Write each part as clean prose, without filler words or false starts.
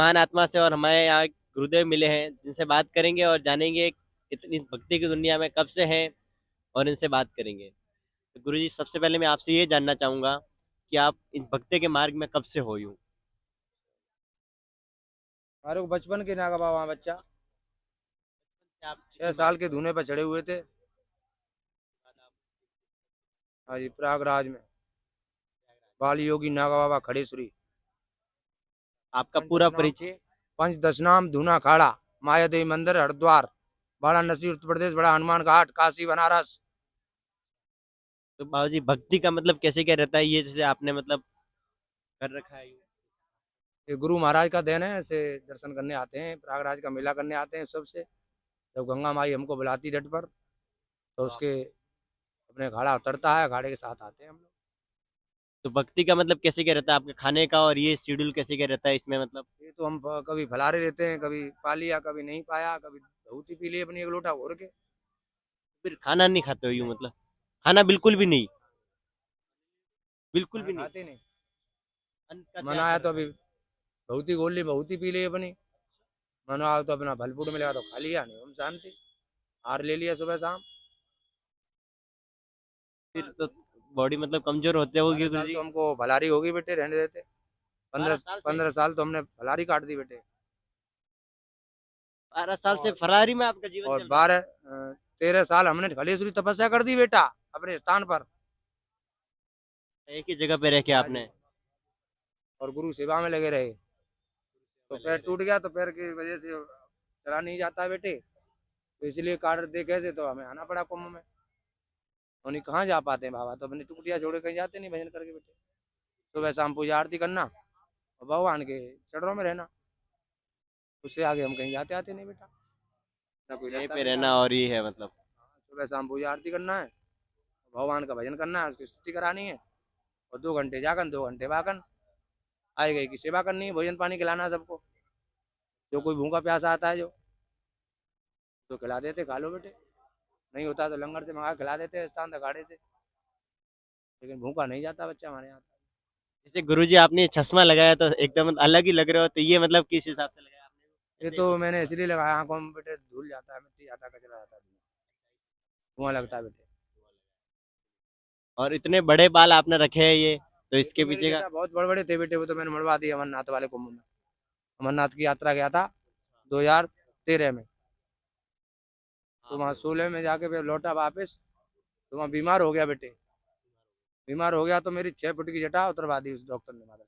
महान आत्मा से और हमारे यहाँ गुरुदेव मिले हैं जिनसे बात करेंगे और जानेंगे इतनी भक्ति की दुनिया में कब से हैं और इनसे बात करेंगे। तो गुरु जी, सबसे पहले मैं आपसे ये जानना चाहूंगा कि आप इन भक्ति के मार्ग में कब से हो यूं। हमारे को बचपन के नागा बाबा बच्चा आप छह इसी मार्ग साल के में धूने पर चढ़े हुए थे। हाँ जी, प्रयागराज में बाल योगी नागा बाबा खड़ेश्वरी। आपका पूरा पंचदशनाम परिचय। पंचदशनाम धूना खाड़ा, माया देवी मंदिर हरिद्वार, वाराणसी उत्तर प्रदेश, बड़ा हनुमान घाट, काशी बनारस। तो बाबा जी, भक्ति का मतलब कैसे क्या रहता है, ये जैसे आपने मतलब कर रखा है यूं। ये गुरु महाराज का देन है। ऐसे दर्शन करने आते हैं, प्रयागराज का मेला करने आते हैं सबसे। जब गंगा माई हमको बुलाती तट पर, तो तो आप उसके अपने घाड़ा उतरता है, घाड़े के साथ आते हैं हम लोग। तो भक्ति का मतलब कैसे क्या रहता है आपके खाने का, और ये शेड्यूल कैसे क्या रहता है इसमें मतलब। ये तो हम कभी फलारे लेते हैं, कभी पा लिया, कभी नहीं पाया, कभी धूती पी ली अपनी एक लोटा घोर के। फिर खाना नहीं खाते हो यूं मतलब, खाना बिल्कुल भी नहीं, बिल्कुल खाना भी नहीं। खाते नहीं। अन्न का मन त्याग आया कर तो रखा अभी है। बहुती गोल ली, बहुती पी ली अपनी। मन आया तो अपना फल फ्रूट मिलेगा तो खा लिया, नहीं हम शांति हार ले लिया सुबह शाम। फिर तो बॉडी मतलब कमजोर होते होगी बारह गुरु साल जी। तो हमको भलारी होगी बेटे, रहने देते। पंद्रह 12 साल से। 15 साल तो हमने भलारी काट दी बेटे। 12 साल से और फरारी में आपका जीवन और चल रहा है। 13 साल हमने खलेश्वरी तपस्या कर दी बेटा, अपने स्थान पर। एक ही जगह पे रह के हाँ जी। आपने। और गुरु सेवा में लगे रहे। तो पैर टूट गया, तो पैर की वजह से चला नहीं जाता है बेटे। तो इसलिए काट दे कैसे, तो हमें आना पड़ा कुंभ में। उन्हीं कहाँ जा पाते हैं बाबा, तो अपनी टुकड़िया छोड़ के कहीं जाते नहीं भजन करके बेटे। सुबह शाम पूजा आरती करना और भगवान के चरणों में रहना। उससे आगे हम कहीं जाते आते नहीं बेटा, ना बस कोई यहीं रास्ता पे बेटा रहना आगे। और ये है मतलब। सुबह शाम पूजा आरती करना है, भगवान का भजन करना है, उसकी स्तुति करानी है। और 2 घंटे जागन, 2 घंटे वागन, आए गए की सेवा करनी है, भोजन पानी खिलाना है सबको। जो कोई भूखा प्यासा आता है जो, तो खिला देते, खा लो बेटे। नहीं होता तो लंगर से मंगा के खिला देते हैं, स्थान अखाड़े से। लेकिन भूखा नहीं जाता बच्चा हमारे यहाँ। जैसे गुरु जी, आपने चश्मा लगाया तो एकदम अलग ही लग रहे हो, तो ये मतलब किस हिसाब से लगाया आपने, ये ऐसे ही तो कुछ। मैंने इसलिए लगाया, आंखों में बेटे धूल जाता है, मिट्टी जाता है, कचरा जाता है, धुआं लगता है बेटे। और इतने बड़े बाल आपने रखे हैं ये, तो ये इसके तो मेरे पीछे का। बेटा बहुत बड़े बड़े थे बेटे, वो तो मैंने मरवा दिए अमरनाथ वाले कुंभ में। अमरनाथ की यात्रा गया था 2013 में। तो वहाँ आपने 16 में जाके फिर लौटा वापस। तो वहाँ बीमार हो गया बेटे। बीमार हो गया तो मेरी 6 फुट की जटा उतरवा दी उस डॉक्टर ने, माता।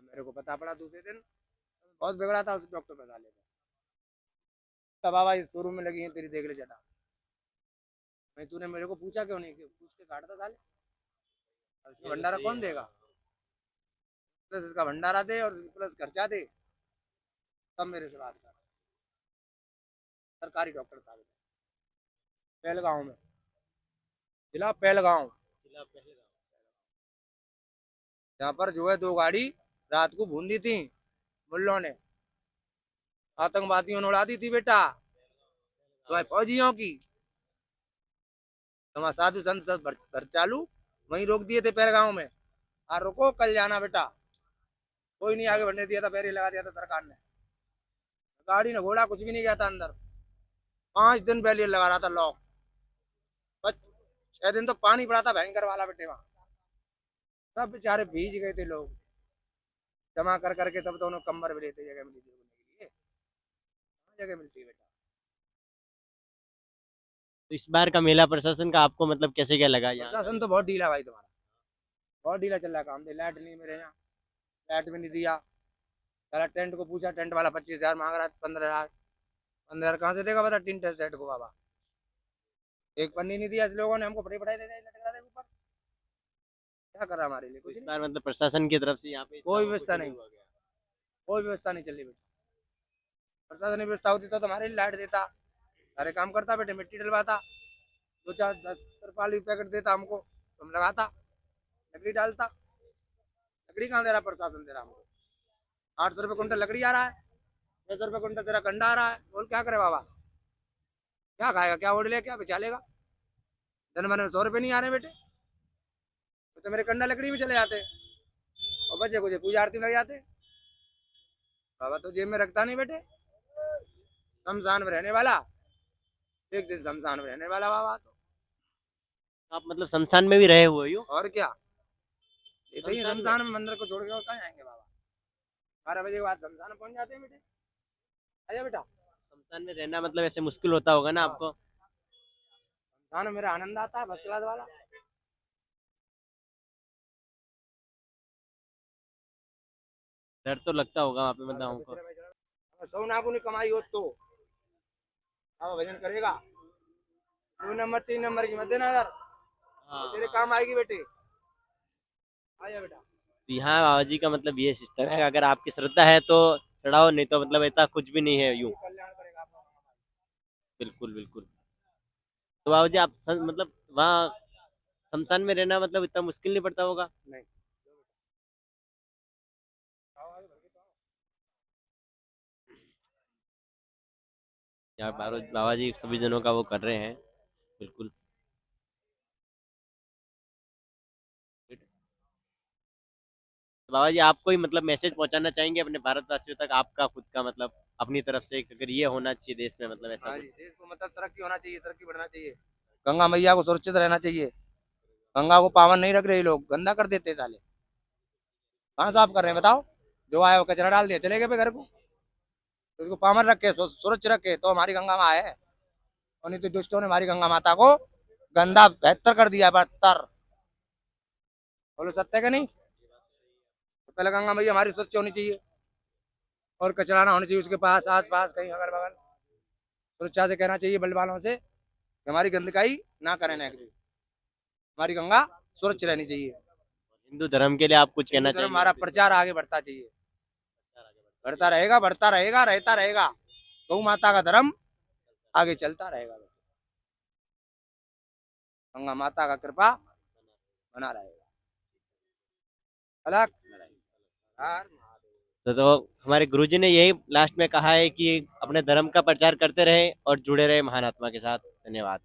मेरे को पता पड़ा दूसरे दिन, बहुत बिगड़ा था उस डॉक्टर बता लेगा। तब बाबा इस शोरूम में लगी है तेरी, देख ले जटा। मैं, तूने मेरे को पूछा क्यों नहीं, पूछ के काटता साले। अब इसका ये तो भंडारा सही कौन है, देगा? हाँ। प्लस इसका भंडारा दे और प्लस खर्चा दे, तब मेरे से बात कर। सरकारी डॉक्टर था पहलगांव में, जिला पहलगांव। जिला पहलगाम। यहाँ पर जो है 2 गाड़ी रात को भून दी थी मुल्लों ने, आतंकवादियों ने उड़ा दी थी बेटा, तुम्हारे फौजियों की। तुम्हारा साधु संत सब घर चालू वहीं रोक दिए थे पहलगांव में। आ रुको, कल जाना बेटा। कोई नहीं अच्छा। आगे बढ़ने दिया था, पैर ही लगा दिया था सरकार ने। गाड़ी ने घोड़ा कुछ भी नहीं गया था अंदर। 5 दिन बैरियर लगा रहा था लॉक। बस 6 दिन तो पानी पड़ा था भयंकर वाला बेटे वहां। सब बेचारे भीज गए थे लोग, जमा कर करके। तब तो उन्हें कम्बर भी लेते, जगह मिली थी रुकने के लिए। कहाँ जगह मिलती है बेटा। तो इस बार का मेला प्रशासन का आपको मतलब कैसे क्या लगा यहाँ का प्रशासन ये। तो बहुत ढीला भाई तुम्हारा, बहुत ढीला चल रहा है काम। लाइट नहीं मेरे यहाँ, लाइट भी नहीं दिया। पहला टेंट को पूछा, टेंट वाला 25,000 मांग रहा है, 15,000। 15,000 कहाँ से देगा बता टीन सेट को बाबा। एक पन्नी नहीं दिया इस लोगों ने हमको, पढ़ाई पढ़ाई दे लटका दे ऊपर। क्या कर रहा हमारे लिए, तो कुछ इस नहीं। बार मतलब प्रशासन की तरफ से यहाँ पे इतना कोई वो कुछ व्यवस्था नहीं नहीं, हुआ गया। कोई व्यवस्था नहीं चल रही बेटा। प्रशासनिक व्यवस्था होती तो हमारे लिए लाइट देता, सारे काम करता बेटे, मिट्टी डलवाता, 2 4 10 तिरपाल भी पैकेट देता हमको, तो हम लगाता, लकड़ी डालता। लकड़ी कहाँ दे रहा प्रशासन, दे रहा हमको 800 रुपये कुंटल लकड़ी आ रहा है, 600 रुपये कुंटल तेरा कंडा आ रहा है। बोल क्या करे बाबा, क्या खाएगा, क्या ओढ़ ले, क्या बेचा लेगा। दिन भर में 100 रुपये नहीं आ रहे बेटे, तो मेरे कंडा लकड़ी में चले जाते। और बच्चे को पूजा आरती में लग जाते। बाबा तो जेब में रखता नहीं बेटे, शमशान में रहने वाला, एक दिन शमशान में रहने वाला बाबा तो। आप मतलब शमशान में भी रहे हुए हो? और क्या, ये तो ही शमशान में? शमशान में मंदिर को छोड़ के और कहाँ जाएंगे बाबा। 12 बजे के बाद शमशान में पहुंच जाते हैं बेटे। आजा बेटा। शमशान में रहना मतलब ऐसे मुश्किल होता होगा ना हाँ, आपको? शमशान में मेरा आनंद आता है फर्स्ट क्लास वाला। डर तो लगता होगा वहाँ पे मतलब हमको। अगर 100 नागुनी कमाई हो तो अब भजन करेगा। 2 नंबर 3 नंबर की मत देना यार, हाँ तेरे हाँ। काम आएगी बेटे। आजा बेटा। तो यहाँ बाबा जी का मतलब ये सिस्टम है, अगर आपकी श्रद्धा है तो चढ़ाओ, नहीं तो मतलब ऐसा कुछ भी नहीं है यूं। ये कल्याण करेगा आपका। बिल्कुल बिल्कुल। तो बाबा जी आप मतलब वहाँ शमशान में रहना मतलब इतना मुश्किल नहीं पड़ता होगा? नहीं। आओ, आगे बढ़ के तो आओ। यहाँ बाबा जी सभी जनों का वो कर रहे हैं। बिल्कुल। तो बाबा जी आप कोई मतलब मैसेज पहुंचाना चाहेंगे अपने भारतवासियों तक, आपका खुद का मतलब अपनी तरफ से, अगर ये होना चाहिए देश में मतलब ऐसा हाँ कुछ? जी, देश को मतलब तरक्की होना चाहिए, तरक्की बढ़ना चाहिए। गंगा मैया को सुरक्षित रहना चाहिए। गंगा को पावन नहीं रख रहे लोग, गंदा कर देते साले। कहाँ साफ कर रहे हैं बताओ। जो आया वो कचरा डाल दिया, चले गए पे घर को। तो इसको पावन रखे, सुरक्षित रखे तो हमारी गंगा माँ है। और नहीं तो दुष्टों ने हमारी गंगा माता को गंदा बेहतर कर दिया, बदतर। बोलो सत्य का नहीं। तो पहले गंगा मैया हमारी स्वच्छ होनी चाहिए, और कचरा ना होना चाहिए उसके पास, आस पास कहीं अगल बगल। सुरक्षा से कहना चाहिए बलवानों से कि हमारी गंदकाई ना करें नेक्स्ट। हमारी गंगा सुरक्षित रहनी चाहिए। हिंदू धर्म के लिए आप कुछ हिंदू कहना धर्म चाहेंगे? हमारा प्रचार आगे बढ़ता चाहिए, बढ़ता रहेगा, बढ़ता रहेगा, रहता रहेगा। गौ माता का धर्म आगे चलता रहेगा। गंगा माता का कृपा बना रहेगा। अलग हर तो हमारे गुरुजी ने यही लास्ट में कहा है कि अपने धर्म का प्रचार करते रहे और जुड़े रहे महान आत्मा के साथ। धन्यवाद।